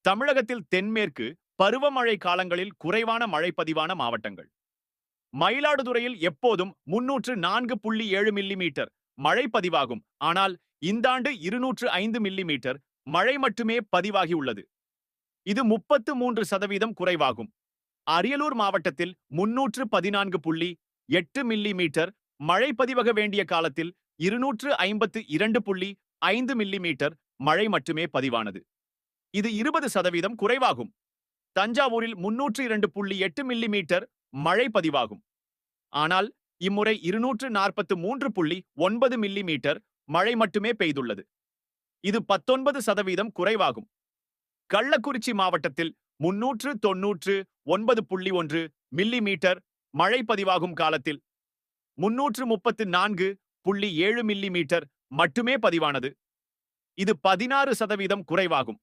தமிழகத்தில் தென்மேற்கு பருவமழை காலங்களில் குறைவான மழை பதிவான மாவட்டங்கள். மயிலாடுதுறையில் எப்போதும் 304.7 மில்லிமீட்டர் மழை பதிவாகும். ஆனால் இந்தாண்டு 205 மில்லிமீட்டர் மழை மட்டுமே பதிவாகியுள்ளது. இது 33% குறைவாகும். அரியலூர் மாவட்டத்தில் 314.8 மில்லிமீட்டர் மழை பதிவாக வேண்டிய காலத்தில் 252.5 மில்லிமீட்டர் மழை மட்டுமே பதிவானது. இது 20% குறைவாகும். தஞ்சாவூரில் 302.8 மில்லிமீட்டர் மழை பதிவாகும். ஆனால் இம்முறை 243.9 மில்லிமீட்டர் மழை மட்டுமே பெய்துள்ளது. இது 19% குறைவாகும். கள்ளக்குறிச்சி மாவட்டத்தில் 399.1 மில்லிமீட்டர் மழை பதிவாகும் காலத்தில் 334.7 மில்லிமீட்டர் மட்டுமே பதிவானது. இது 16% குறைவாகும்.